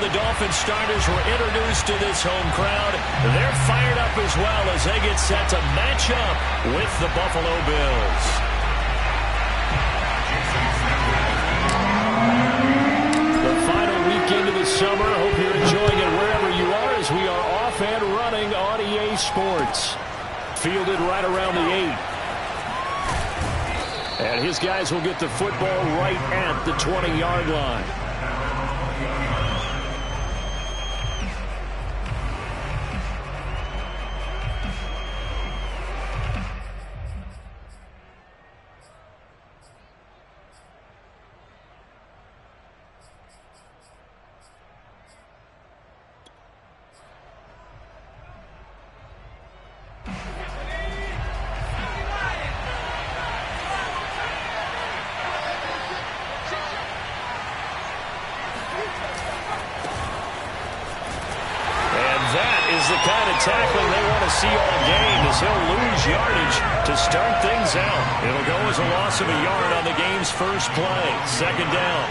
the Dolphins starters were introduced to this home crowd. They're fired up as well as they get set to match up with the Buffalo Bills. The final weekend of the summer. Hope you're enjoying it wherever you are as we are off and running on EA Sports. Fielded right around the 8. And his guys will get the football right at the 20-yard line. The kind of tackling they want to see all game as he'll lose yardage to start things out. It'll go as a loss of a yard on the game's first play. Second down.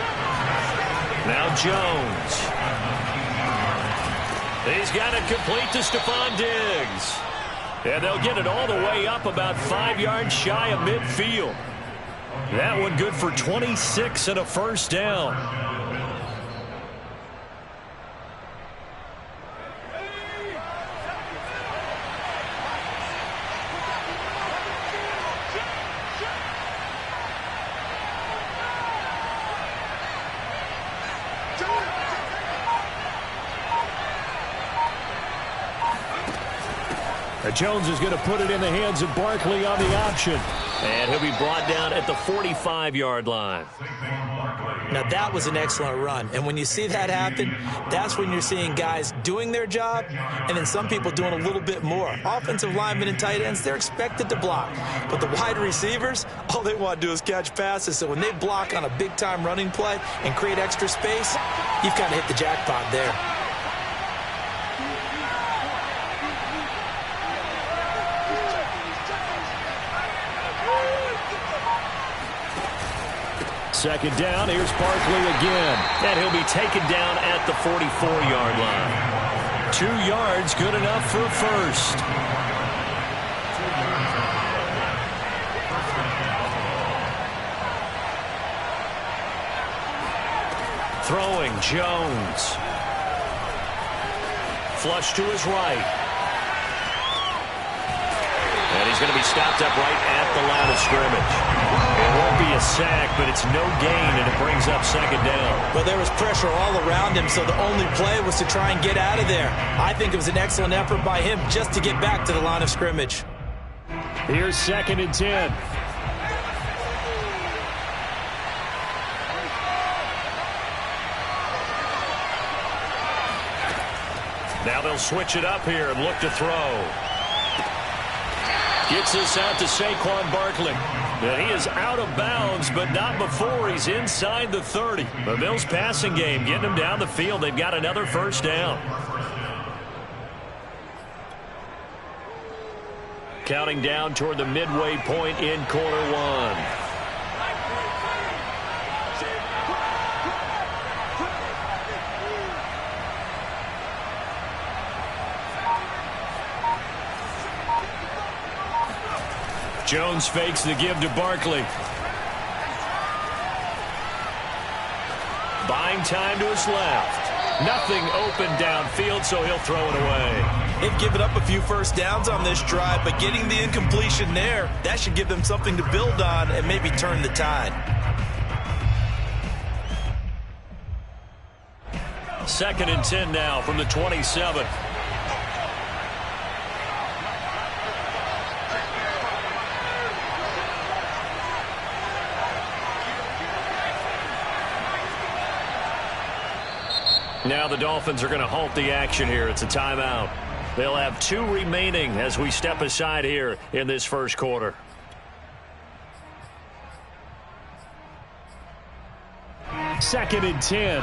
Now Jones. He's got it complete to Stephon Diggs. And they'll get it all the way up about 5 yards shy of midfield. That one good for 26 and a first down. Jones is going to put it in the hands of Barkley on the option. And he'll be brought down at the 45-yard line. Now, that was an excellent run. And when you see that happen, that's when you're seeing guys doing their job and then some people doing a little bit more. Offensive linemen and tight ends, they're expected to block. But the wide receivers, all they want to do is catch passes. So when they block on a big-time running play and create extra space, you've kind of hit the jackpot there. Second down, here's Barkley again. And he'll be taken down at the 44-yard line. 2 yards, good enough for a first. Throwing, Jones. Flush to his right. And he's going to be stopped up right at the line of scrimmage. It won't be a sack, but it's no gain, and it brings up second down. Well, there was pressure all around him, so the only play was to try and get out of there. I think it was an excellent effort by him just to get back to the line of scrimmage. Here's 2nd and 10. Now they'll switch it up here and look to throw. Gets this out to Saquon Barkley. And he is out of bounds, but not before he's inside the 30. The Bills passing game getting him down the field. They've got another first down. Counting down toward the midway point in quarter one. Jones fakes the give to Barkley. Buying time to his left. Nothing open downfield, so he'll throw it away. They've given up a few first downs on this drive, but getting the incompletion there, that should give them something to build on and maybe turn the tide. 2nd and 10 now from the 27. Now the Dolphins are going to halt the action here. It's a timeout. They'll have 2 remaining as we step aside here in this first quarter. Second and 10.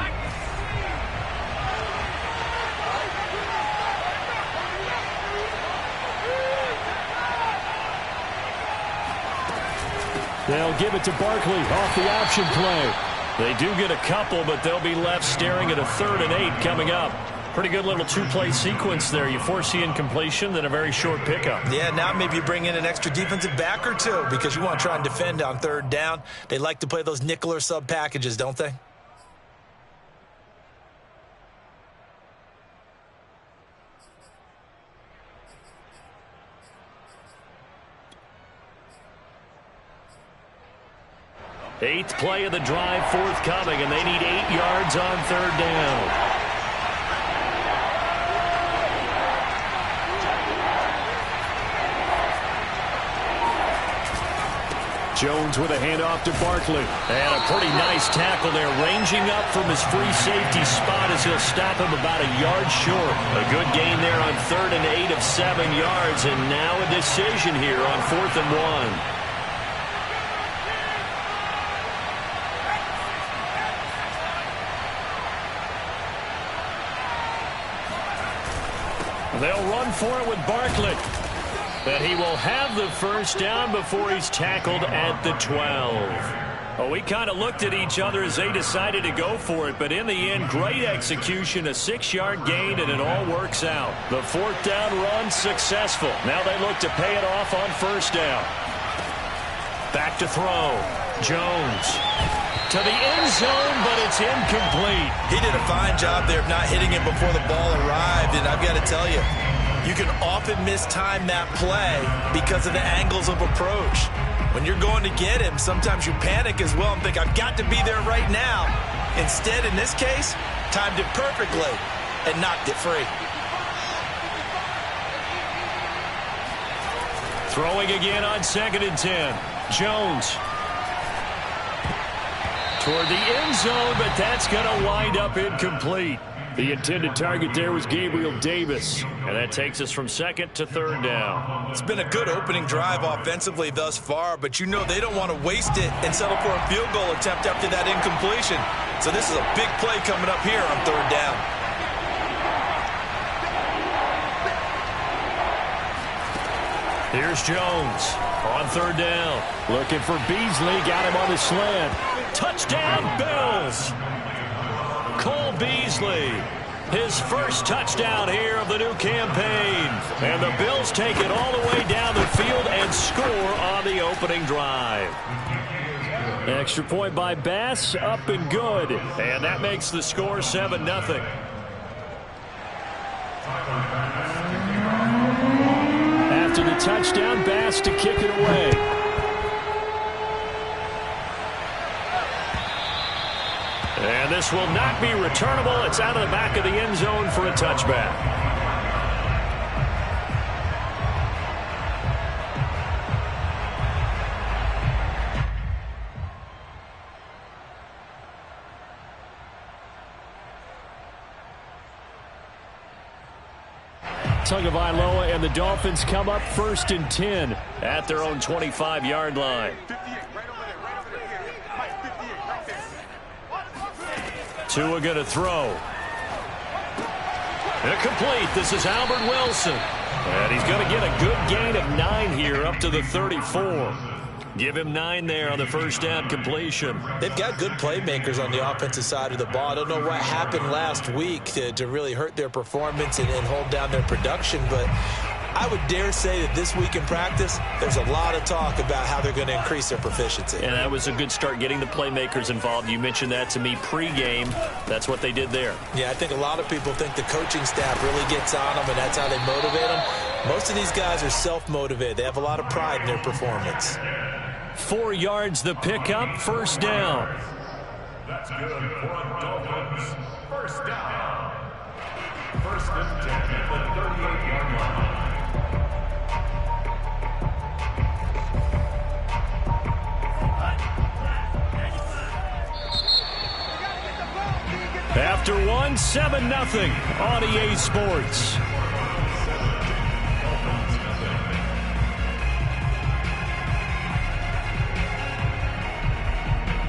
They'll give it to Barkley off the option play. They do get a couple, but they'll be left staring at a 3rd and 8 coming up. Pretty good little two-play sequence there. You force the incompletion, then a very short pickup. Yeah, now maybe you bring in an extra defensive back or two because you want to try and defend on 3rd down. They like to play those nickel or sub packages, don't they? Eighth play of the drive forthcoming, and they need 8 yards on 3rd down. Jones with a handoff to Barkley. And a pretty nice tackle there, ranging up from his free safety spot as he'll stop him about a yard short. A good gain there on 3rd and 8 of 7 yards, and now a decision here on 4th and 1. They'll run for it with Barkley. And he will have the first down before he's tackled at the 12. Well, we kind of looked at each other as they decided to go for it, but in the end, great execution, a 6-yard gain, and it all works out. The 4th down run successful. Now they look to pay it off on 1st down. Back to throw. Jones to the end zone, but it's incomplete. He did a fine job there of not hitting it before the ball arrived, and I've got to tell you, you can often mistime that play because of the angles of approach. When you're going to get him, sometimes you panic as well and think, I've got to be there right now. Instead, in this case, timed it perfectly and knocked it free. Throwing again on 2nd and 10. Jones toward the end zone, but that's going to wind up incomplete. The intended target there was Gabriel Davis, and that takes us from 2nd to 3rd down. It's been a good opening drive offensively thus far, but you know they don't want to waste it and settle for a field goal attempt after that incompletion. So this is a big play coming up here on 3rd down. Here's Jones on 3rd down. Looking for Beasley, got him on the slant. Touchdown, Bills! Cole Beasley, his first touchdown here of the new campaign. And the Bills take it all the way down the field and score on the opening drive. Extra point by Bass, up and good. And that makes the score 7-0. After the touchdown, Bass to kick it away. And this will not be returnable. It's out of the back of the end zone for a touchback. Tagovailoa and the Dolphins come up 1st and 10 at their own 25-yard line. Tua going to throw. Incomplete. This is Albert Wilson. And he's going to get a good gain of 9 here up to the 34. Give him 9 there on the first down completion. They've got good playmakers on the offensive side of the ball. I don't know what happened last week to really hurt their performance and hold down their production, but I would dare say that this week in practice, there's a lot of talk about how they're going to increase their proficiency. And that was a good start getting the playmakers involved. You mentioned that to me pregame. That's what they did there. Yeah, I think a lot of people think the coaching staff really gets on them, and that's how they motivate them. Most of these guys are self-motivated. They have a lot of pride in their performance. 4 yards the pickup, first down. That's good for a Dolphins. First down. 1st and 10 at the 38-yard line. After one, 7-0 on EA Sports.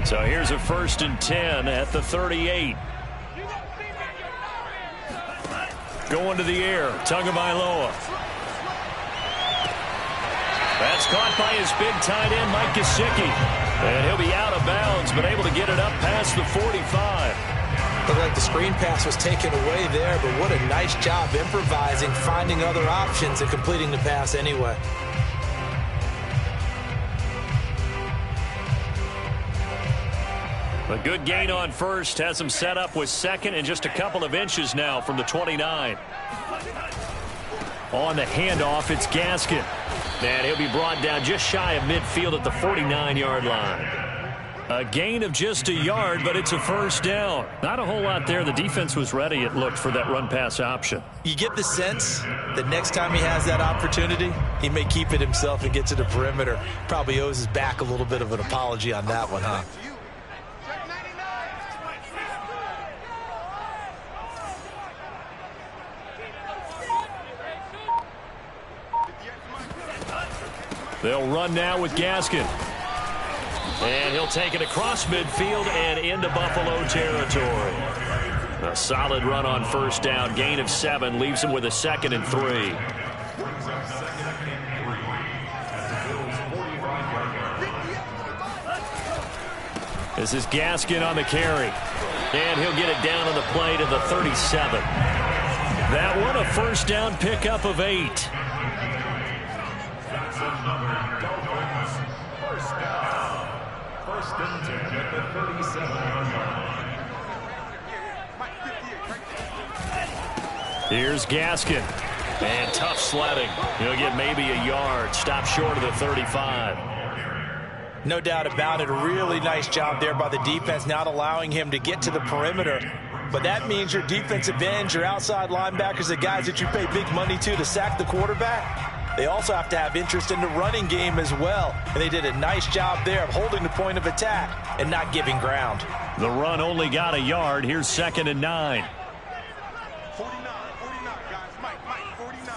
So here's a 1st and 10 at the 38. Going to the air, Tagovailoa. That's caught by his big tight end, Mike Gesicki. And he'll be out of bounds, but able to get it up past the 45. Looked like the screen pass was taken away there, but what a nice job improvising, finding other options, and completing the pass anyway. A good gain on first has him set up with second and just a couple of inches now from the 29. On the handoff, it's Gaskin. And he'll be brought down just shy of midfield at the 49-yard line. A gain of just a yard, but it's a first down. Not a whole lot there. The defense was ready, it looked, for that run-pass option. You get the sense that next time he has that opportunity, he may keep it himself and get to the perimeter. Probably owes his back a little bit of an apology on that one, huh? They'll run now with Gaskin. And he'll take it across midfield and into Buffalo territory. A solid run on first down. Gain of 7 leaves him with a 2nd and 3. This is Gaskin on the carry. And he'll get it down on the play to the 37. That one a first down pickup of 8. First and 10 at the 37-yard line. Here's Gaskin. And tough sledding. He'll get maybe a yard. Stop short of the 35. No doubt about it. A really nice job there by the defense, not allowing him to get to the perimeter. But that means your defensive ends, your outside linebackers, the guys that you pay big money to sack the quarterback, they also have to have interest in the running game as well. And they did a nice job there of holding the point of attack and not giving ground. The run only got a yard. Here's 2nd and 9. 49, guys. Mike, 49.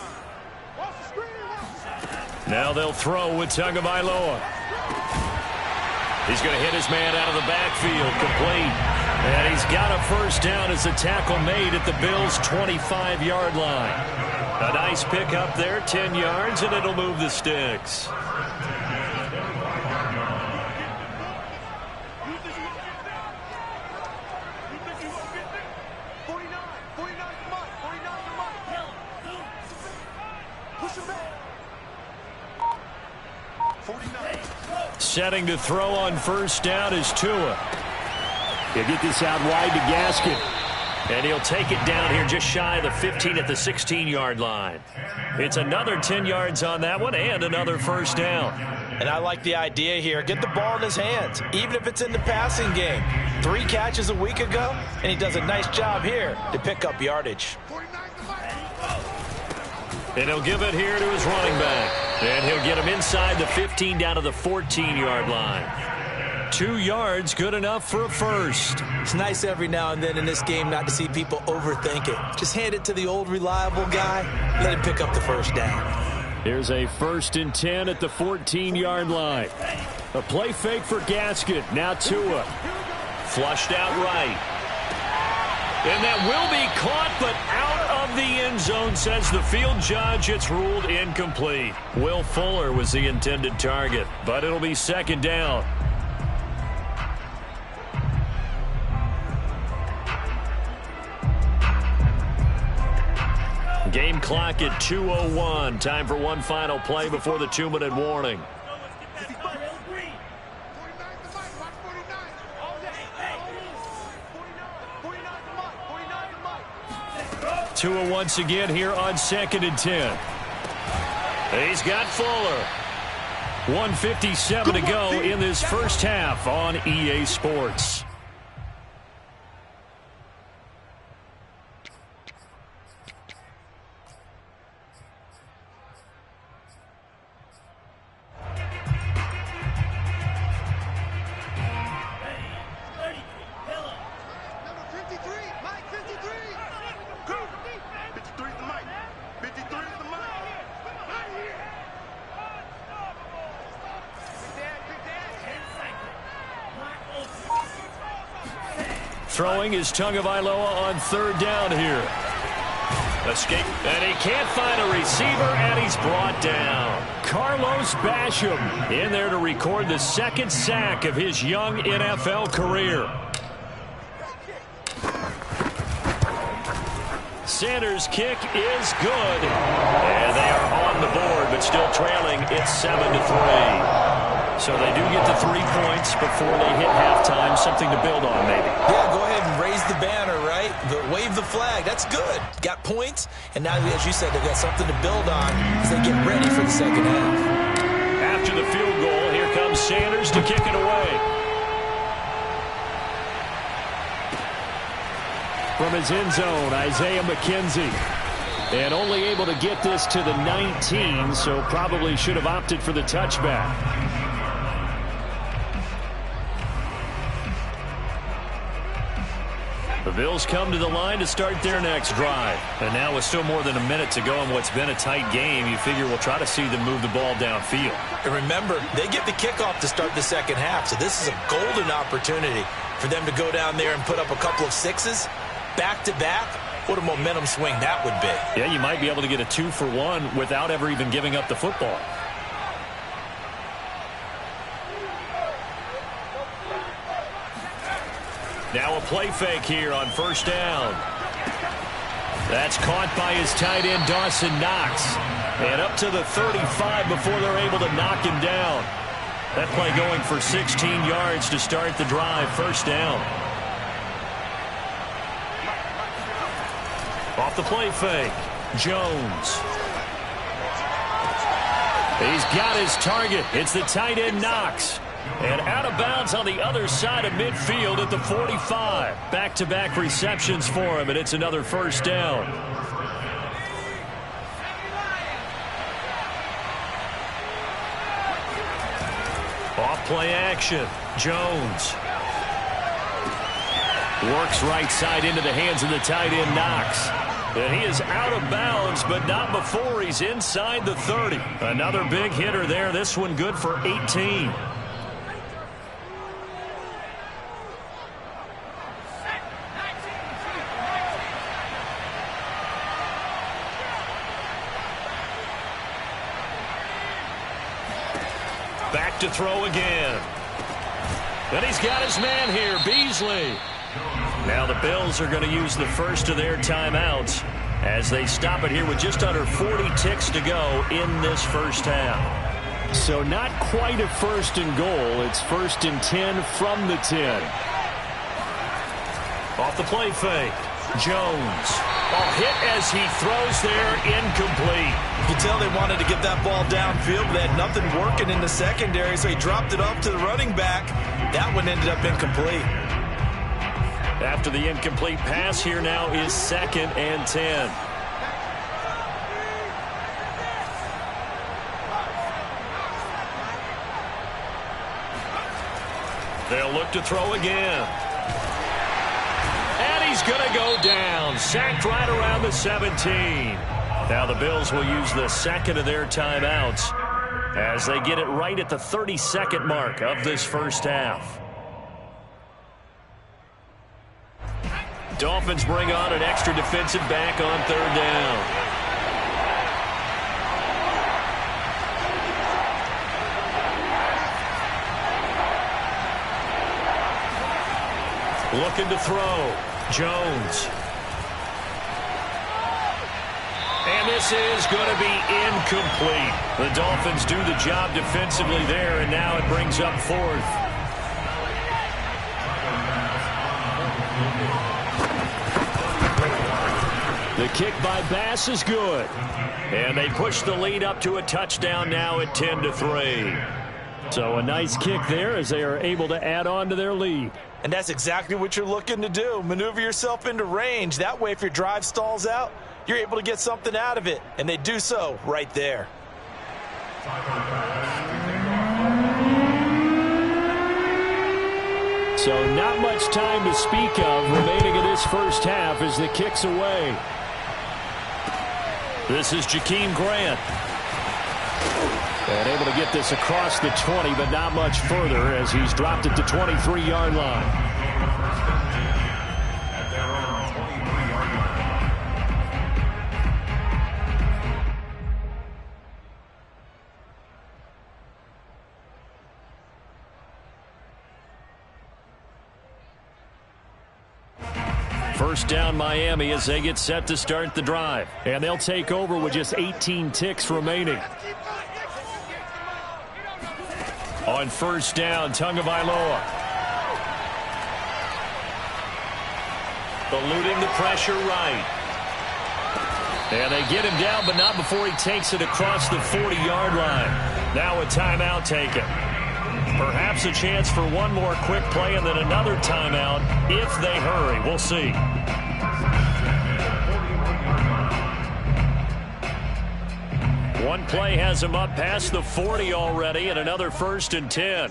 Watch the screen. Now they'll throw with Tagovailoa. He's going to hit his man out of the backfield, complete. And he's got a first down as the tackle made at the Bills' 25-yard line. A nice pick up there, 10 yards, and it'll move the sticks. Setting to throw on first down is Tua. He'll get this out wide to Gaskin. And he'll take it down here just shy of the 15 at the 16-yard line. It's another 10 yards on that one and another first down. And I like the idea here. Get the ball in his hands, even if it's in the passing game. 3 catches a week ago, and he does a nice job here to pick up yardage. And he'll give it here to his running back. And he'll get him inside the 15 down to the 14-yard line. 2 yards, good enough for a first. It's nice every now and then in this game not to see people overthink it. Just hand it to the old reliable guy. Let him pick up the first down. Here's a 1st and 10 at the 14-yard line. A play fake for Gaskin. Now Tua. Flushed out right. And that will be caught, but out of the end zone, says the field judge. It's ruled incomplete. Will Fuller was the intended target, but it'll be 2nd down. Game clock at 2:01. Time for one final play before the 2-minute warning. 2 once again here on 2nd and 10. He's got Fuller. 1:57 to go in this first half on EA Sports. Throwing is Tagovailoa on 3rd down here. Escape, and he can't find a receiver, and he's brought down. Carlos Basham in there to record the second sack of his young NFL career. Sanders' kick is good, and they are on the board, but still trailing. It's 7-3. So they do get the 3 points before they hit halftime. Something to build on, maybe. Yeah, go ahead and raise the banner, right? Wave the flag. That's good. Got points, and now, as you said, they've got something to build on as they get ready for the second half. After the field goal, here comes Sanders to kick it away. From his end zone, Isaiah McKenzie. And only able to get this to the 19, so probably should have opted for the touchback. The Bills come to the line to start their next drive. And now with still more than a minute to go in what's been a tight game, you figure we'll try to see them move the ball downfield. And remember, they get the kickoff to start the second half, so this is a golden opportunity for them to go down there and put up a couple of sixes back-to-back. What a momentum swing that would be. Yeah, you might be able to get a 2-for-1 without ever even giving up the football. Now a play fake here on first down. That's caught by his tight end, Dawson Knox. And up to the 35 before they're able to knock him down. That play going for 16 yards to start the drive. First down. Off the play fake, Jones. He's got his target. It's the tight end, Knox. And out of bounds on the other side of midfield at the 45. Back-to-back receptions for him, and it's another first down. Off play action, Jones. Works right side into the hands of the tight end, Knox. And he is out of bounds, but not before he's inside the 30. Another big hitter there. This one good for 18. Back to throw again. And he's got his man here, Beasley. Now the Bills are going to use the first of their timeouts as they stop it here with just under 40 ticks to go in this first half. So not quite a first and goal. It's first and 10 from the 10. Off the play fake, Jones. Hit as he throws there, incomplete. You can tell they wanted to get that ball downfield, but they had nothing working in the secondary, so he dropped it off to the running back. That one ended up incomplete. After the incomplete pass, here now is second and 10. They'll look to throw again. And he's going to go down. Sacked right around the 17. Now the Bills will use the second of their timeouts as they get it right at the 32nd mark of this first half. Dolphins bring on an extra defensive back on third down. Looking to throw. Jones. And this is going to be incomplete. The Dolphins do the job defensively there, and now it brings up fourth. The kick by Bass is good. And they push the lead up to a touchdown now at 10-3. So a nice kick there as they are able to add on to their lead. And that's exactly what you're looking to do. Maneuver yourself into range. That way, if your drive stalls out, you're able to get something out of it. And they do so right there. So not much time to speak of remaining in this first half as the kick's away. This is Jakeem Grant. And able to get this across the 20, but not much further as he's dropped it to 23-yard line. First down Miami as they get set to start the drive. And they'll take over with just 18 ticks remaining. On first down, Tagovailoa. Eluding the pressure right. And they get him down, but not before he takes it across the 40-yard line. Now a timeout taken. Perhaps a chance for one more quick play and then another timeout if they hurry. We'll see. One play has him up past the 40 already, and another 1st and 10.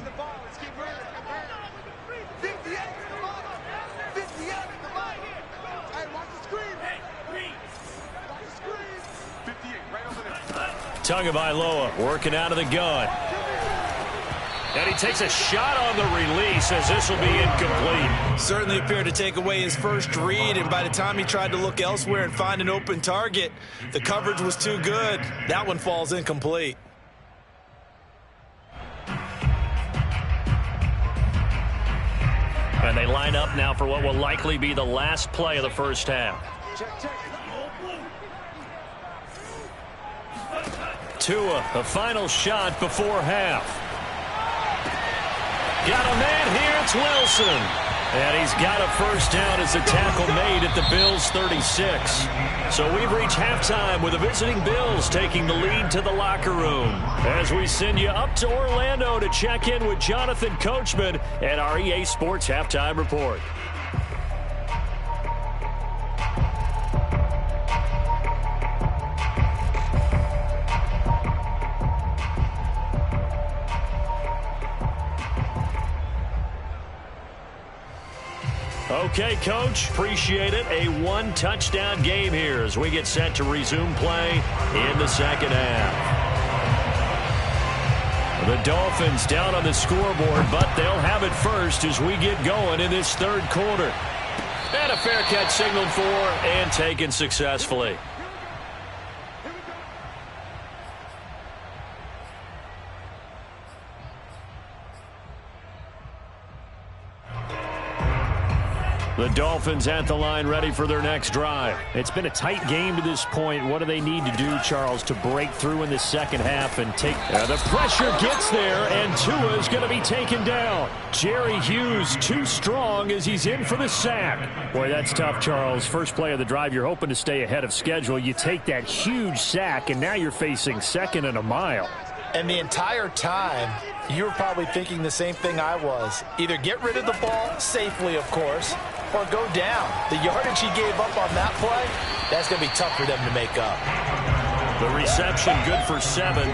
Tagovailoa working out of the gun. And he takes a shot on the release as this will be incomplete. Certainly appeared to take away his first read, and by the time he tried to look elsewhere and find an open target, the coverage was too good. That one falls incomplete. And they line up now for what will likely be the last play of the first half. Tua, the final shot before half. Got a man here, it's Wilson. And he's got a first down as the tackle made at the Bills' 36. So we've reached halftime with the visiting Bills taking the lead to the locker room. As we send you up to Orlando to check in with Jonathan Coachman and our EA Sports Halftime Report. Okay, Coach, appreciate it. A one-touchdown game here as we get set to resume play in the second half. The Dolphins down on the scoreboard, but they'll have it first as we get going in this third quarter. And a fair catch signaled for and taken successfully. The Dolphins at the line ready for their next drive. It's been a tight game to this point. What do they need to do, Charles, to break through in the second half and take... the pressure gets there, and Tua is going to be taken down. Jerry Hughes too strong as he's in for the sack. Boy, that's tough, Charles. First play of the drive, you're hoping to stay ahead of schedule. You take that huge sack, and now you're facing 2nd and a mile. And the entire time, you were probably thinking the same thing I was. Either get rid of the ball, safely, of course, or go down. The yardage he gave up on that play, that's going to be tough for them to make up. The reception good for 7.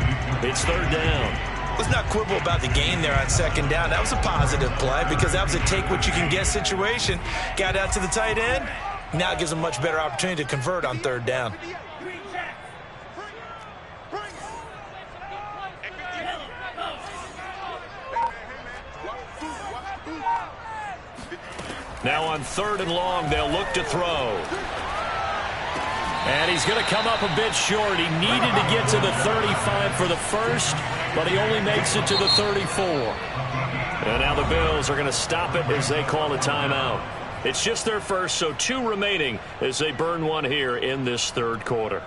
It's third down. Let's not quibble about the gain there on second down. That was a positive play because that was a take-what-you-can-get situation. Got out to the tight end. Now it gives them a much better opportunity to convert on third down. Now on 3rd and long, they'll look to throw. And he's going to come up a bit short. He needed to get to the 35 for the first, but he only makes it to the 34. And now the Bills are going to stop it as they call a timeout. It's just their first, so 2 remaining as they burn one here in this third quarter.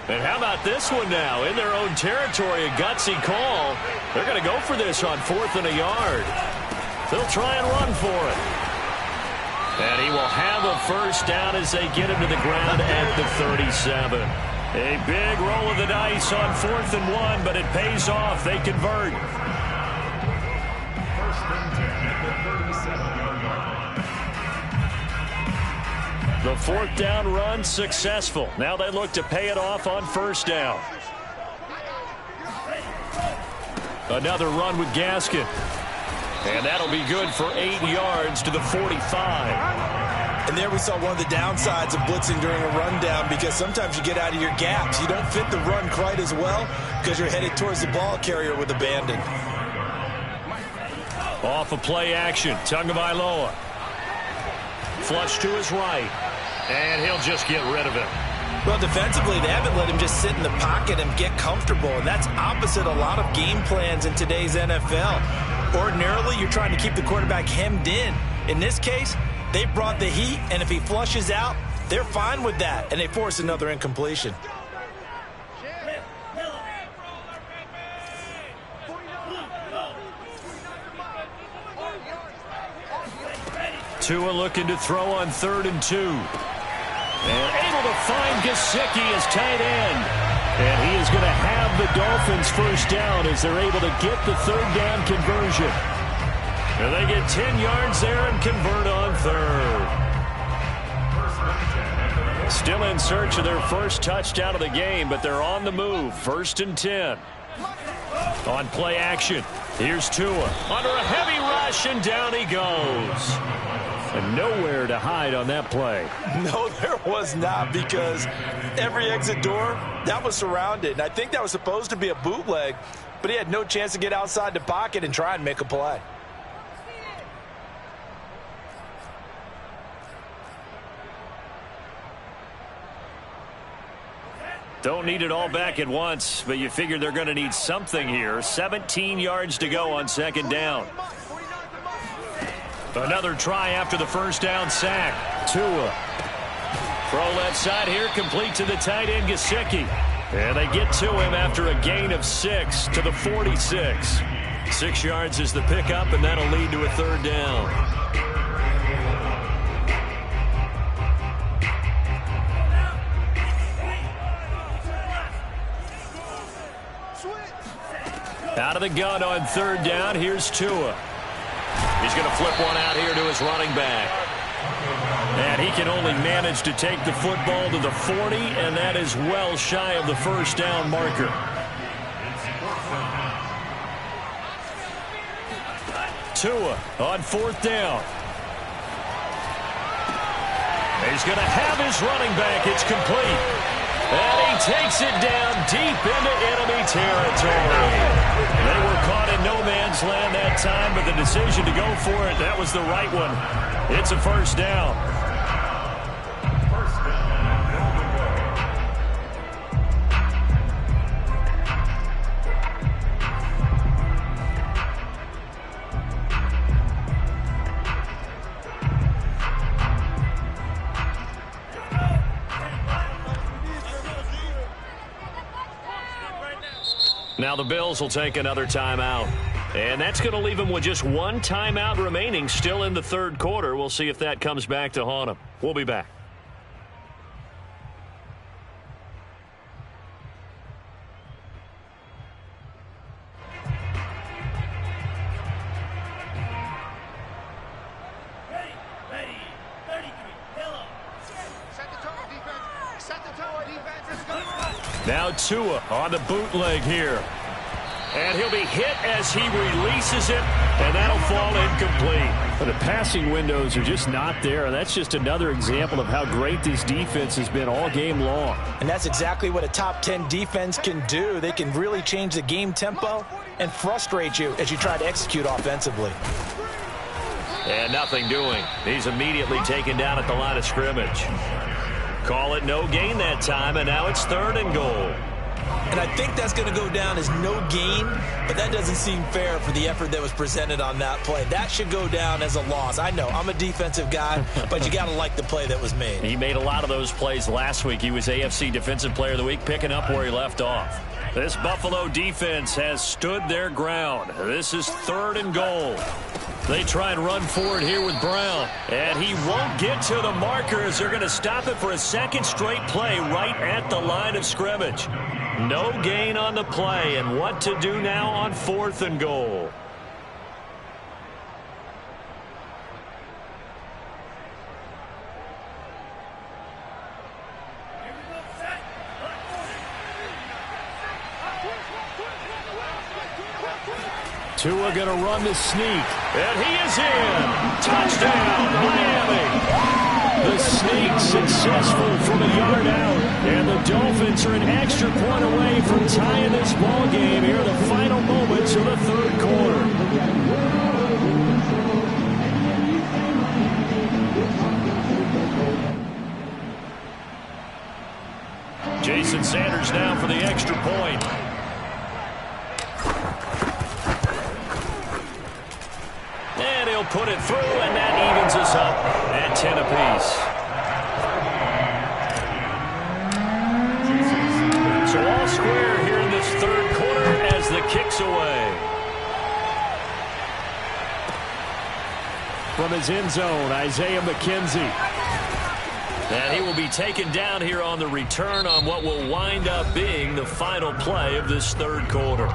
And how about this one now? In their own territory, a gutsy call. They're going to go for this on 4th and a yard. They'll try and run for it. And he will have a first down as they get him to the ground at the 37. A big roll of the dice on 4th and 1, but it pays off. They convert. First and 10 at the 37-yard line. The 4th down run successful. Now they look to pay it off on first down. Another run with Gaskin. And that'll be good for 8 yards to the 45. And there we saw one of the downsides of blitzing during a rundown because sometimes you get out of your gaps. You don't fit the run quite as well because you're headed towards the ball carrier with abandon. Off of play action, Tagovailoa. Flush to his right. And he'll just get rid of it. Well, defensively, they haven't let him just sit in the pocket and get comfortable, and that's opposite a lot of game plans in today's NFL. Ordinarily, you're trying to keep the quarterback hemmed in. In this case, they brought the heat, and if he flushes out, they're fine with that, and they force another incompletion. Tua looking to throw on 3rd and 2. And able to find Gesicki as tight end. And he is going to have the Dolphins first down as they're able to get the 3rd down conversion. And they get 10 yards there and convert on 3rd. Still in search of their first touchdown of the game, but they're on the move. 1st and 10. On play action, here's Tua. Under a heavy rush, and down he goes. And nowhere to hide on that play. No, there was not, because every exit door, that was surrounded. And I think that was supposed to be a bootleg, but he had no chance to get outside the pocket and try and make a play. Don't need it all back at once, but you figure they're going to need something here. 17 yards to go on 2nd down. Another try after the first down sack. Tua. Throw left side here, complete to the tight end, Gesicki. And they get to him after a gain of 6 to the 46. 6 yards is the pickup, and that'll lead to a 3rd down. Out of the gun on 3rd down, here's Tua. He's going to flip one out here to his running back. And he can only manage to take the football to the 40, and that is well shy of the first down marker. Tua on 4th down. He's going to have his running back. It's complete. And he takes it down deep into enemy territory. They were caught in no man's land that time, but the decision to go for it, that was the right one. It's a first down. Now the Bills will take another timeout. And that's going to leave them with just one timeout remaining still in the 3rd quarter. We'll see if that comes back to haunt them. We'll be back. Now Tua on the bootleg here. And he'll be hit as he releases it, and that'll fall incomplete. But the passing windows are just not there, and that's just another example of how great this defense has been all game long. And that's exactly what a top 10 defense can do. They can really change the game tempo and frustrate you as you try to execute offensively. And nothing doing. He's immediately taken down at the line of scrimmage. Call it no gain that time, and now it's 3rd and goal. And I think that's going to go down as no gain, but that doesn't seem fair for the effort that was presented on that play. That should go down as a loss. I know, I'm a defensive guy, but you got to like the play that was made. He made a lot of those plays last week. He was AFC Defensive Player of the Week, picking up where he left off. This Buffalo defense has stood their ground. This is 3rd and goal. They try and run forward here with Brown, and he won't get to the markers. They're going to stop it for a second straight play right at the line of scrimmage. No gain on the play, and what to do now on 4th and goal. Tua going to run the sneak. And he is in. Touchdown, Miami. The sneak successful from a yard out. And the Dolphins are an extra point away from tying this ball game here in the final moments of the 3rd quarter. for the extra point. And he'll put it through, and that evens us up at 10 apiece. So all square here in this third quarter as the kick's away. From his end zone, Isaiah McKenzie. And he will be taken down here on the return on what will wind up being the final play of this third quarter.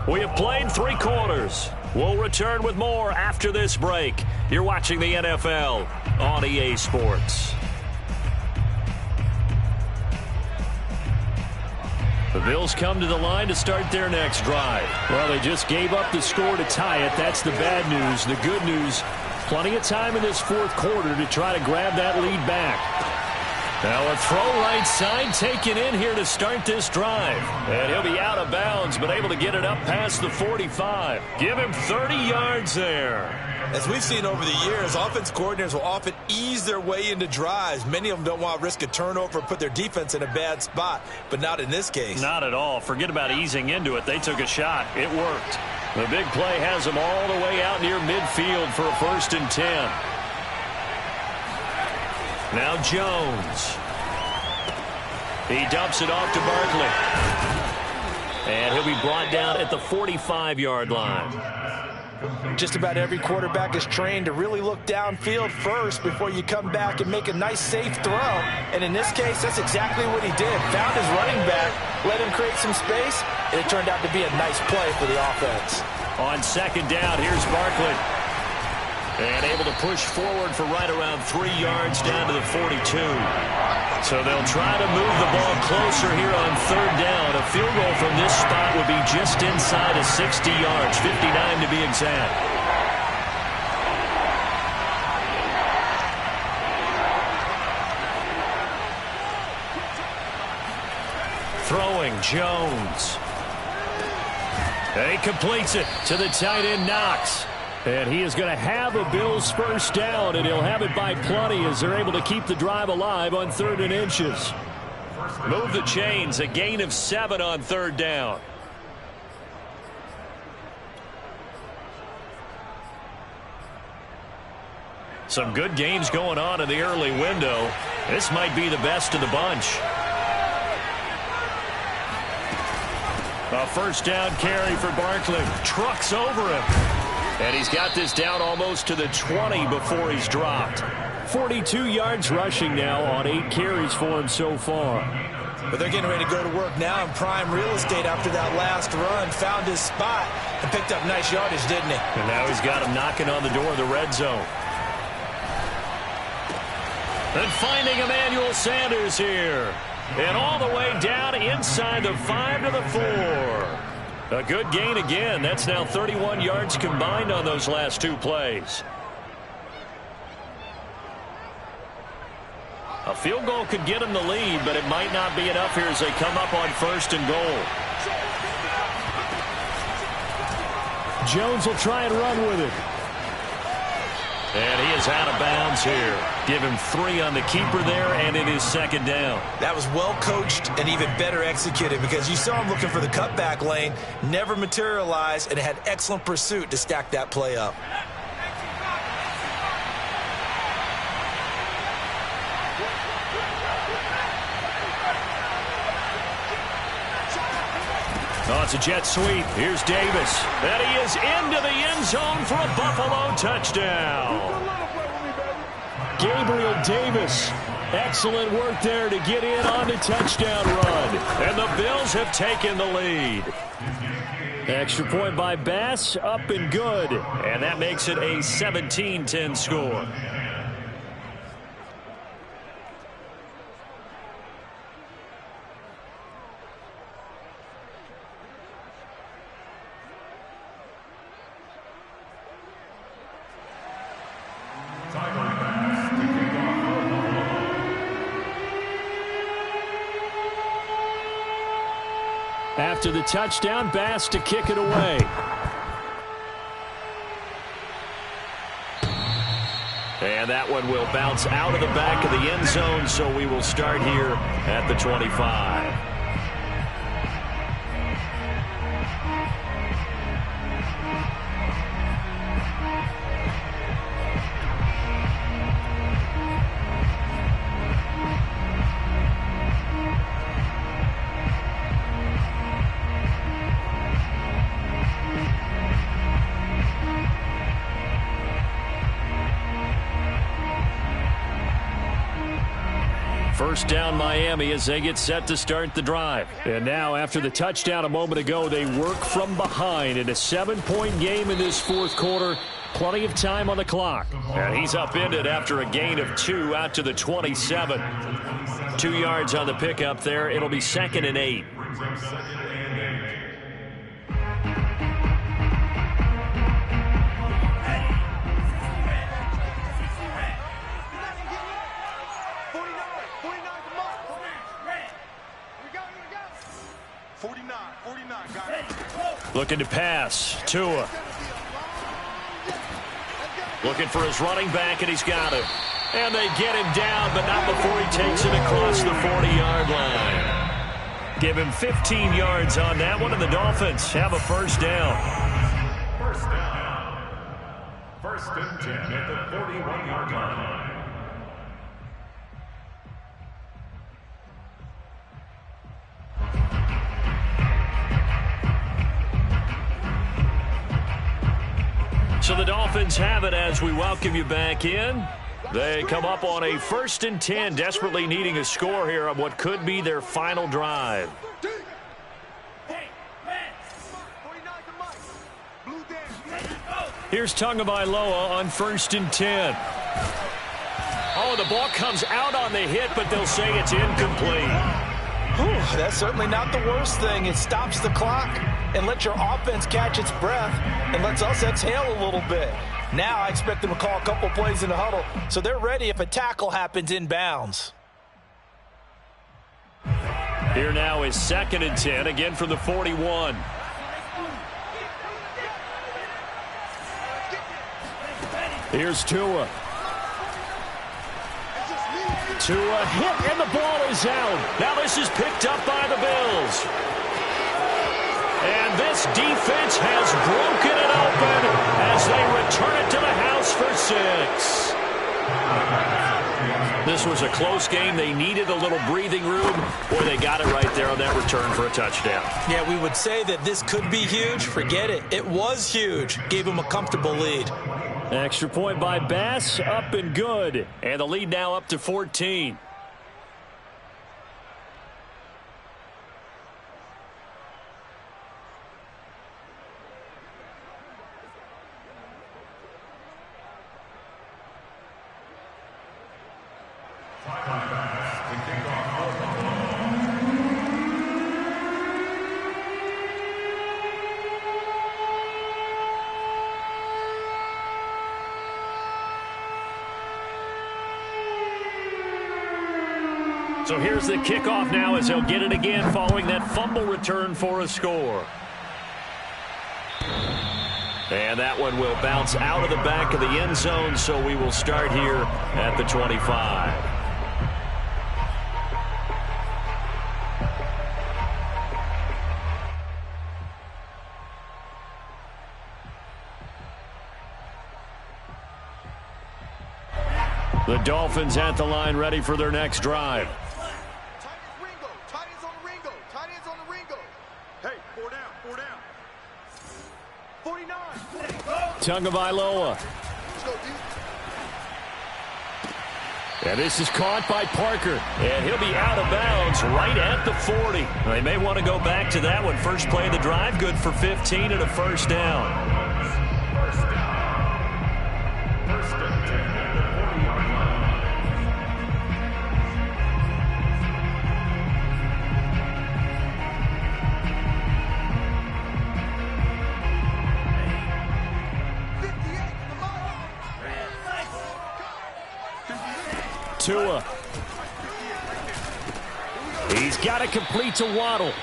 We have played 3 quarters. We'll return with more after this break. You're watching the NFL on EA Sports. The Bills come to the line to start their next drive. Well, they just gave up the score to tie it. That's the bad news. The good news, plenty of time in this fourth quarter to try to grab that lead back. Now a throw right side taken in here to start this drive. And he'll be out of bounds, but able to get it up past the 45. Give him 30 yards there. As we've seen over the years, offense coordinators will often ease their way into drives. Many of them don't want to risk a turnover or put their defense in a bad spot, but not in this case. Not at all. Forget about easing into it. They took a shot. It worked. The big play has them all the way out near midfield for a 1st and 10. Now Jones. He dumps it off to Barkley. And he'll be brought down at the 45-yard line. Just about every quarterback is trained to really look downfield first before you come back and make a nice, safe throw. And in this case, that's exactly what he did. Found his running back, let him create some space, and it turned out to be a nice play for the offense. On 2nd down, here's Barkley. And able to push forward for right around 3 yards down to the 42. So they'll try to move the ball closer here on 3rd down. A field goal from this spot would be just inside of 60 yards, 59 to be exact. Throwing Jones. And he completes it to the tight end Knox. And he is going to have a Bills first down, and he'll have it by plenty as they're able to keep the drive alive on 3rd and inches. Move the chains, a gain of 7 on 3rd down. Some good games going on in the early window. This might be the best of the bunch. A 1st down carry for Barkley. Trucks over him. And he's got this down almost to the 20 before he's dropped. 42 yards rushing now on 8 carries for him so far. But they're getting ready to go to work now in prime real estate after that last run. Found his spot and picked up nice yardage, didn't he? And now he's got him knocking on the door of the red zone. And finding Emmanuel Sanders here. And all the way down inside the 5 to the 4. A good gain again. That's now 31 yards combined on those last 2 plays. A field goal could get him the lead, but it might not be enough here as they come up on 1st and goal. Jones will try and run with it. And he is out of bounds here. Give him 3 on the keeper there, and it is 2nd down. That was well coached and even better executed because you saw him looking for the cutback lane, never materialized, and had excellent pursuit to stack that play up. Oh, it's a jet sweep. Here's Davis. And he is into the end zone for a Buffalo touchdown. Gabriel Davis. Excellent work there to get in on the touchdown run. And the Bills have taken the lead. Extra point by Bass, up and good. And that makes it a 17-10 score. After the touchdown, Bass to kick it away. And that one will bounce out of the back of the end zone, so we will start here at the 25. First down Miami as they get set to start the drive. And now after the touchdown a moment ago, they work from behind in a 7-point game in this fourth quarter. Plenty of time on the clock. And he's upended after a gain of 2 out to the 27. 2 yards on the pickup there. It'll be 2nd and 8. Looking to pass. Tua. Looking for his running back, and he's got him. And they get him down, but not before he takes it across the 40-yard line. Give him 15 yards on that one, and the Dolphins have a first down. First down. First and 10 at the 41-yard line. So the Dolphins have it as we welcome you back in. They come up on a 1st and 10, desperately needing a score here on what could be their final drive. Here's Tagovailoa on 1st and 10. Oh, the ball comes out on the hit, but they'll say it's incomplete. Whew, that's certainly not the worst thing. It stops the clock and lets your offense catch its breath and lets us exhale a little bit. Now I expect them to call a couple plays in the huddle so they're ready if a tackle happens inbounds. Here now is 2nd and 10, again from the 41. Here's Tua. Tua hit, and the ball is out. Now this is picked up by the Bills. And this defense has broken it open as they return it to the house for 6. This was a close game. They needed a little breathing room. Boy, they got it right there on that return for a touchdown. Yeah, we would say that this could be huge. Forget it. It was huge. Gave them a comfortable lead. Extra point by Bass, up and good. And the lead now up to 14. So here's the kickoff now as they'll get it again following that fumble return for a score. And that one will bounce out of the back of the end zone, so we will start here at the 25. The Dolphins at the line ready for their next drive. Tagovailoa. And this is caught by Parker. And he'll be out of bounds right at the 40. They may want to go back to that one. First play of the drive, good for 15 and a first down. Tua. He's got it complete to Waddle.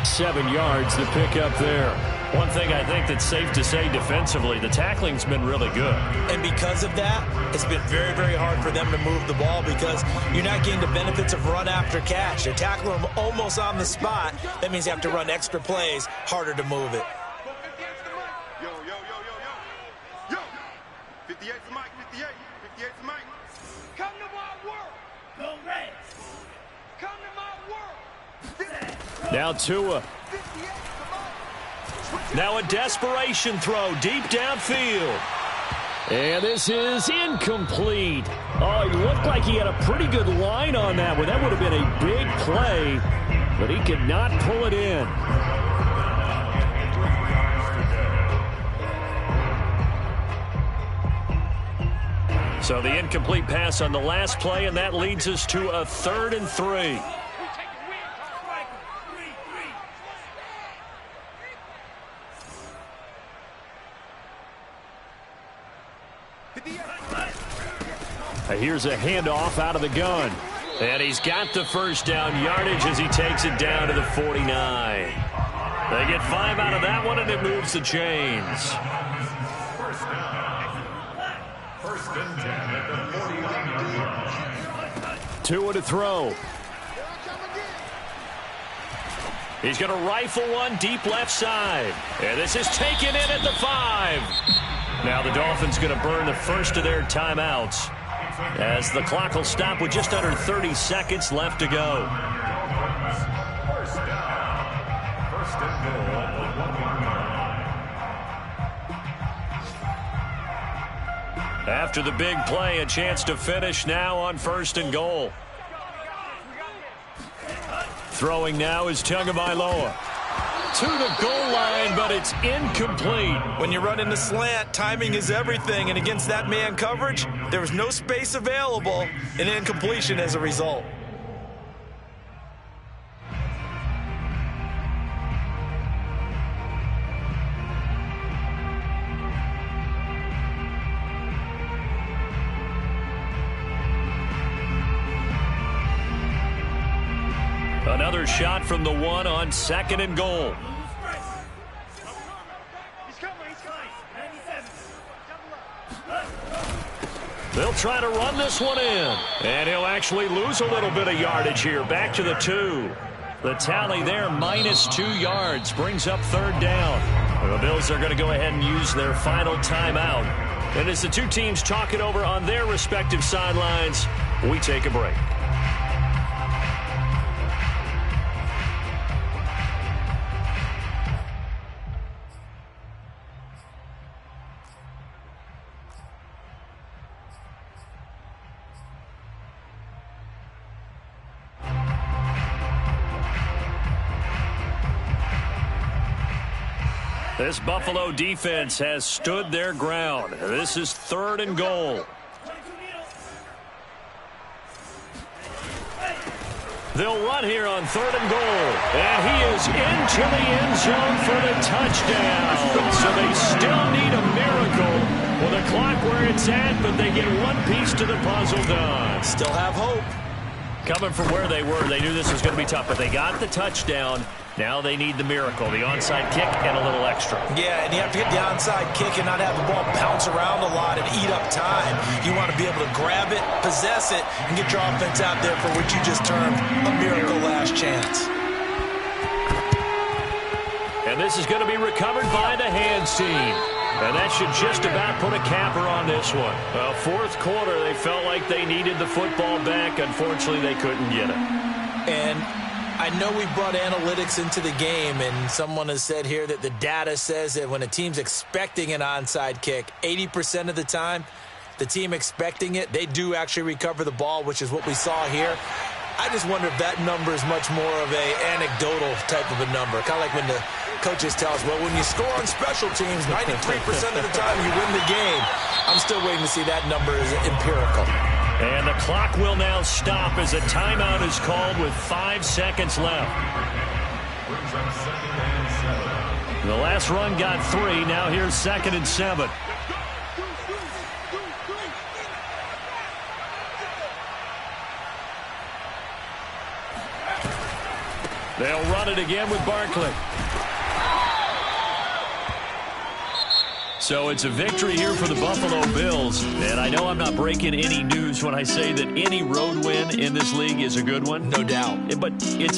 7 yards to pick up there. One thing I think that's safe to say defensively, the tackling's been really good. And because of that, it's been very, very hard for them to move the ball because you're not getting the benefits of run after catch. They're tackling them almost on the spot. That means you have to run extra plays, harder to move it. Yo. 58's the mic, 58. 58's the mic. Come to my world. Go Reds. Come to my world. Now Tua. Now a desperation throw deep downfield. And this is incomplete. Oh, he looked like he had a pretty good line on that one. That would have been a big play, but he could not pull it in. So the incomplete pass on the last play, and that leads us to a 3rd and 3. Here's a handoff out of the gun. And he's got the first down yardage as he takes it down to the 49. They get 5 out of that one, and it moves the chains. First down. First and 10 at the 49-yard line. 2 to throw. He's going to rifle one deep left side. And this is taken in at the 5. Now the Dolphins going to burn the first of their timeouts, as the clock will stop with just under 30 seconds left to go. First down. First and goal at the 1-yard line. After the big play, a chance to finish now on 1st and goal. Throwing now is Tagovailoa. To the goal line, but it's incomplete. When you run in the slant, timing is everything, and against that man coverage, there was no space available, and incompletion as a result. Another shot from the 1 on 2nd and goal. They'll try to run this one in. And he'll actually lose a little bit of yardage here. Back to the 2. The tally there, -2 yards, brings up 3rd down. The Bills are going to go ahead and use their final timeout. And as the two teams talk it over on their respective sidelines, we take a break. This Buffalo defense has stood their ground. This is 3rd and goal. They'll run here on 3rd and goal. And he is into the end zone for the touchdown. So they still need a miracle with the clock where it's at, but they get one piece to the puzzle done. Still have hope. Coming from where they were, they knew this was going to be tough, but they got the touchdown. Now they need the miracle, the onside kick and a little extra. Yeah, and you have to get the onside kick and not have the ball bounce around a lot and eat up time. You want to be able to grab it, possess it, and get your offense out there for what you just termed a miracle last chance. And this is going to be recovered by the hands team. And that should just about put a capper on this one. Well, 4th quarter, they felt like they needed the football back. Unfortunately, they couldn't get it. And I know we brought analytics into the game, and someone has said here that the data says that when a team's expecting an onside kick, 80% of the time, the team expecting it, they do actually recover the ball, which is what we saw here. I just wonder if that number is much more of a anecdotal type of a number. Kind of like when the coaches tell us, well, when you score on special teams, 93% of the time you win the game. I'm still waiting to see that number is empirical. And the clock will now stop as a timeout is called with 5 seconds left. Brings up 2nd and 7. The last run got 3. Now here's 2nd and 7. They'll run it again with Barkley. So it's a victory here for the Buffalo Bills. And I know I'm not breaking any news when I say that any road win in this league is a good one. No doubt. But it's